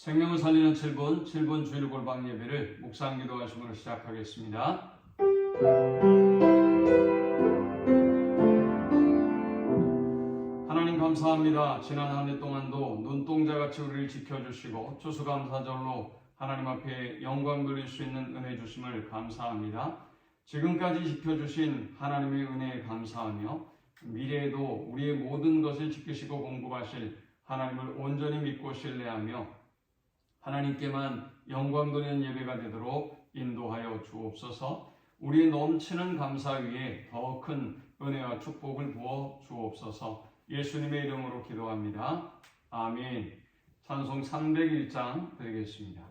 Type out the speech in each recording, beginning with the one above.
생명을 살리는 7분 주일 골방 예배를 묵상 기도하심으로 시작하겠습니다. 하나님 감사합니다. 지난 한 해 동안도 눈동자같이 우리를 지켜주시고 추수감사절로 하나님 앞에 영광 돌릴 수 있는 은혜 주심을 감사합니다. 지금까지 지켜주신 하나님의 은혜에 감사하며 미래에도 우리의 모든 것을 지키시고 공급하실 하나님을 온전히 믿고 신뢰하며 하나님께만 영광 돌리는 예배가 되도록 인도하여 주옵소서. 우리의 넘치는 감사 위에 더 큰 은혜와 축복을 부어 주옵소서. 예수님의 이름으로 기도합니다. 아멘. 찬송 301장 드리겠습니다.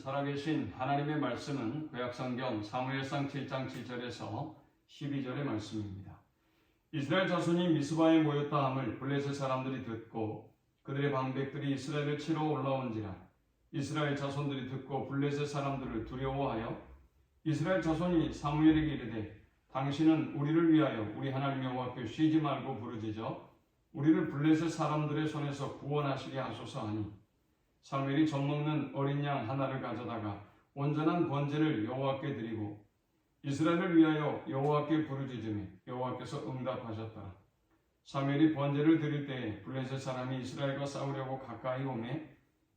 살아계신 하나님의 말씀은 구약성경 사무엘상 7장 7절에서 12절의 말씀입니다. 이스라엘 자손이 미스바에 모였다 함을 블레셋 사람들이 듣고 그들의 방백들이 이스라엘을 치러 올라온지라. 이스라엘 자손들이 듣고 블레셋 사람들을 두려워하여 이스라엘 자손이 사무엘에게 이르되 당신은 우리를 위하여 우리 하나님 여호와께 쉬지 말고 부르짖어 우리를 블레셋 사람들의 손에서 구원하시게 하소서 하니 사무엘이 젖먹는 어린 양 하나를 가져다가 온전한 번제를 여호와께 드리고 이스라엘을 위하여 여호와께 부르짖으며 여호와께서 응답하셨더라. 사무엘이 번제를 드릴 때에 블레셋 사람이 이스라엘과 싸우려고 가까이 오매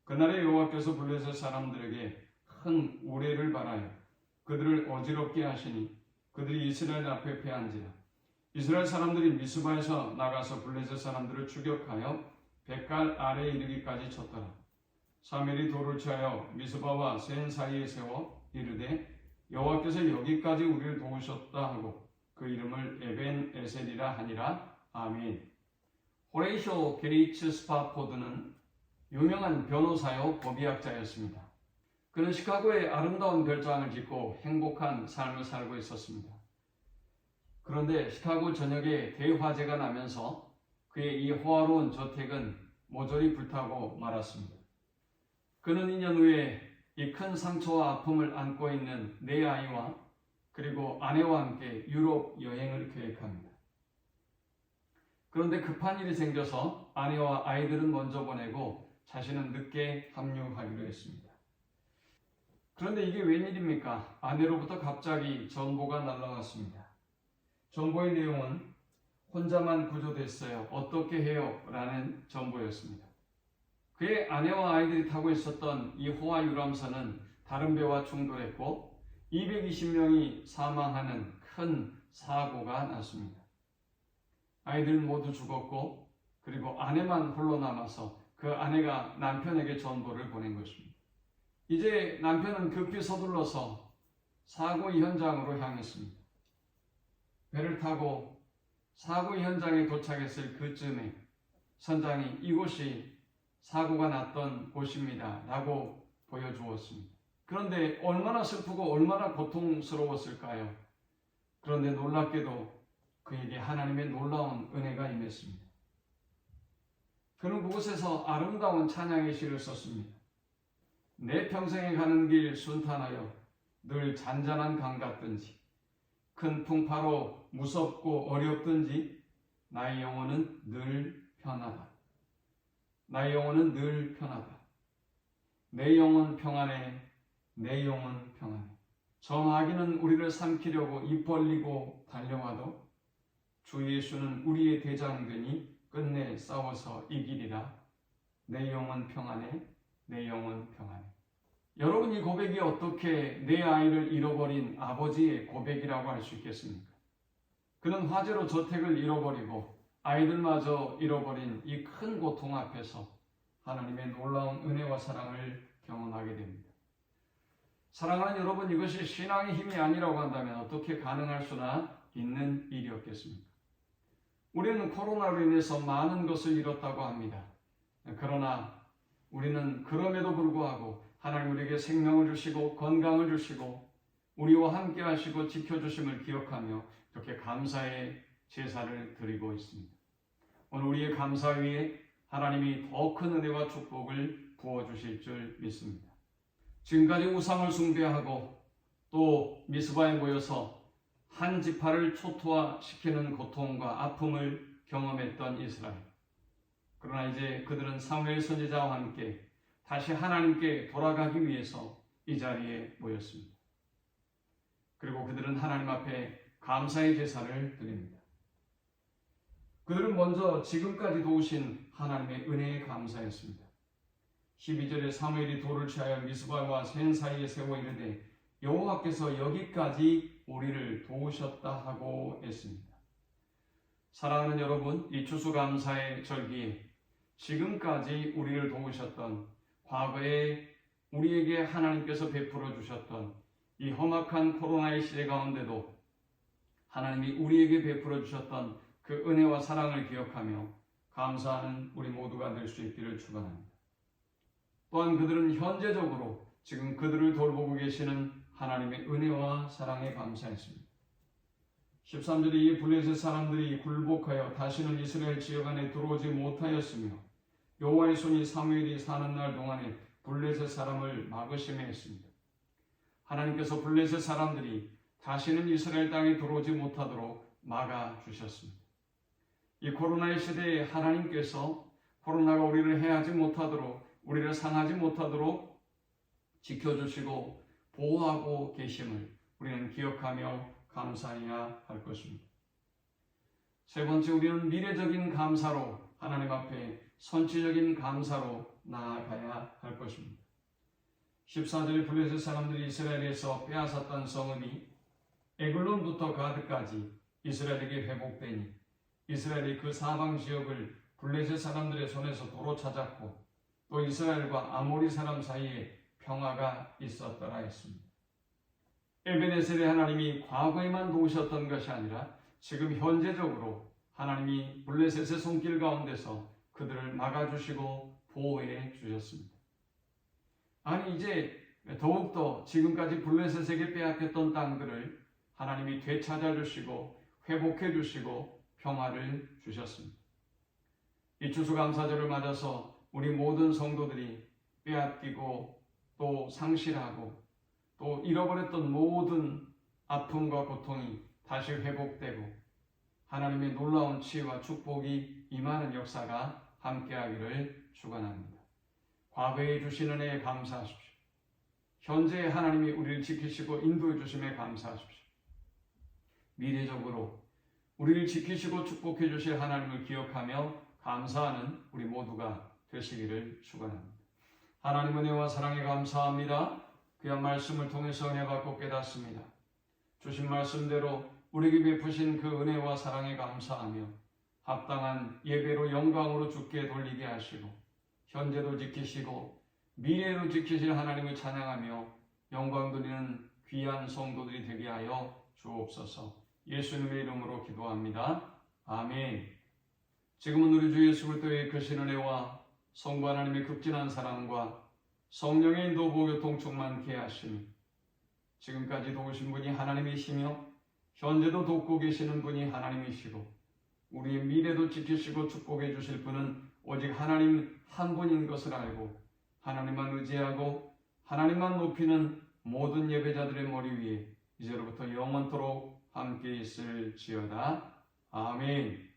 그날에 여호와께서 블레셋 사람들에게 큰 우레를 발하여 그들을 어지럽게 하시니 그들이 이스라엘 앞에 패한지라. 이스라엘 사람들이 미스바에서 나가서 블레셋 사람들을 추격하여 벳갈 아래에 이르기까지 쳤더라. 사무엘이 돌을 취하여 미스바와 센 사이에 세워 이르되 여호와께서 여기까지 우리를 도우셨다 하고 그 이름을 에벤 에셀이라 하니라. 아멘. 호레이쇼 게이츠 스파포드는 유명한 변호사요 법의학자였습니다. 그는 시카고에 아름다운 별장을 짓고 행복한 삶을 살고 있었습니다. 그런데 시카고 전역에 대화재가 나면서 그의 이 호화로운 저택은 모조리 불타고 말았습니다. 그는 2년 후에 이 큰 상처와 아픔을 안고 있는 네 아이와 그리고 아내와 함께 유럽 여행을 계획합니다. 그런데 급한 일이 생겨서 아내와 아이들은 먼저 보내고 자신은 늦게 합류하기로 했습니다. 그런데 이게 웬일입니까? 아내로부터 갑자기 전보가 날라왔습니다. 전보의 내용은 혼자만 구조됐어요. 어떻게 해요? 라는 전보였습니다. 그의 아내와 아이들이 타고 있었던 이 호화 유람선은 다른 배와 충돌했고 220명이 사망하는 큰 사고가 났습니다. 아이들 모두 죽었고 그리고 아내만 홀로 남아서 그 아내가 남편에게 전보를 보낸 것입니다. 이제 남편은 급히 서둘러서 사고 현장으로 향했습니다. 배를 타고 사고 현장에 도착했을 그쯤에 선장이 이곳이 사고가 났던 곳입니다 라고 보여주었습니다. 그런데 얼마나 슬프고 얼마나 고통스러웠을까요? 그런데 놀랍게도 그에게 하나님의 놀라운 은혜가 임했습니다. 그는 그곳에서 아름다운 찬양의 시를 썼습니다. 내 평생에 가는 길 순탄하여 늘 잔잔한 강 같든지 큰 풍파로 무섭고 어렵든지 나의 영혼은 늘 편하다. 나의 영혼은 늘 편하다. 내 영혼 평안해. 내 영혼 평안해. 저 마귀는 우리를 삼키려고 입 벌리고 달려와도 주 예수는 우리의 대장되니 끝내 싸워서 이기리라. 내 영혼 평안해. 내 영혼 평안해. 여러분, 이 고백이 어떻게 내 아이를 잃어버린 아버지의 고백이라고 할 수 있겠습니까? 그는 화재로 저택을 잃어버리고 아이들마저 잃어버린 이 큰 고통 앞에서 하나님의 놀라운 은혜와 사랑을 경험하게 됩니다. 사랑하는 여러분, 이것이 신앙의 힘이 아니라고 한다면 어떻게 가능할 수나 있는 일이었겠습니까? 우리는 코로나로 인해서 많은 것을 잃었다고 합니다. 그러나 우리는 그럼에도 불구하고 하나님 우리에게 생명을 주시고 건강을 주시고 우리와 함께 하시고 지켜주심을 기억하며 이렇게 감사의 제사를 드리고 있습니다. 오늘 우리의 감사 위에 하나님이 더 큰 은혜와 축복을 부어주실 줄 믿습니다. 지금까지 우상을 숭배하고 또 미스바에 모여서 한 지파를 초토화시키는 고통과 아픔을 경험했던 이스라엘. 그러나 이제 그들은 사무엘 선지자와 함께 다시 하나님께 돌아가기 위해서 이 자리에 모였습니다. 그리고 그들은 하나님 앞에 감사의 제사를 드립니다. 그들은 먼저 지금까지 도우신 하나님의 은혜에 감사했습니다. 12절에 사무엘이 돌을 취하여 미스바와 센 사이에 세워 이르되 여호와께서 여기까지 우리를 도우셨다 하고 했습니다. 사랑하는 여러분, 이 추수감사의 절기에 지금까지 우리를 도우셨던 과거에 우리에게 하나님께서 베풀어 주셨던 이 험악한 코로나의 시대 가운데도 하나님이 우리에게 베풀어 주셨던 그 은혜와 사랑을 기억하며 감사하는 우리 모두가 될 수 있기를 축원합니다. 또한 그들은 현재적으로 지금 그들을 돌보고 계시는 하나님의 은혜와 사랑에 감사했습니다. 13절에 이 블레셋 사람들이 굴복하여 다시는 이스라엘 지역 안에 들어오지 못하였으며 여호와의 손이 사무엘이 사는 날 동안에 블레셋 사람을 막으시며 했습니다. 하나님께서 블레셋 사람들이 다시는 이스라엘 땅에 들어오지 못하도록 막아주셨습니다. 이 코로나의 시대에 하나님께서 코로나가 우리를 해하지 못하도록 우리를 상하지 못하도록 지켜주시고 보호하고 계심을 우리는 기억하며 감사해야 할 것입니다. 세 번째, 우리는 미래적인 감사로 하나님 앞에 선지적인 감사로 나아가야 할 것입니다. 14절에 블레셋 사람들이 이스라엘에서 빼앗았던 성읍이 에글론부터 가드까지 이스라엘에게 회복되니 이스라엘이 그 사방 지역을 블레셋 사람들의 손에서 도로 찾았고 또 이스라엘과 아모리 사람 사이에 평화가 있었더라 했습니다. 에베네셀의 하나님이 과거에만 도우셨던 것이 아니라 지금 현재적으로 하나님이 블레셋의 손길 가운데서 그들을 막아주시고 보호해 주셨습니다. 아니, 이제 더욱더 지금까지 블레셋에게 빼앗겼던 땅들을 하나님이 되찾아 주시고 회복해 주시고 평화를 주셨습니다. 이 추수감사절을 맞아서 우리 모든 성도들이 빼앗기고 또 상실하고 또 잃어버렸던 모든 아픔과 고통이 다시 회복되고 하나님의 놀라운 치유와 축복이 임하는 역사가 함께하기를 축원합니다. 과거에 주신 은혜에 감사하십시오. 현재 하나님이 우리를 지키시고 인도해 주심에 감사하십시오. 미래적으로 우리를 지키시고 축복해 주실 하나님을 기억하며 감사하는 우리 모두가 되시기를 축원합니다. 하나님 은혜와 사랑에 감사합니다. 그냥 말씀을 통해서 은혜 받고 깨닫습니다. 주신 말씀대로 우리에게 베푸신 그 은혜와 사랑에 감사하며 합당한 예배로 영광으로 주께 돌리게 하시고 현재도 지키시고 미래로 지키실 하나님을 찬양하며 영광 돌리는 귀한 성도들이 되게 하여 주옵소서. 예수님의 이름으로 기도합니다. 아멘. 지금은 우리 주 예수 그리스도의 크신 은혜와 성부 하나님의 극진한 사랑과 성령의 인도 보교통 충만케 하시니 지금까지 도우신 분이 하나님이시며 현재도 돕고 계시는 분이 하나님이시고 우리의 미래도 지키시고 축복해 주실 분은 오직 하나님 한 분인 것을 알고 하나님만 의지하고 하나님만 높이는 모든 예배자들의 머리 위에 이제로부터 영원토록 함께 있을지어다. 아멘.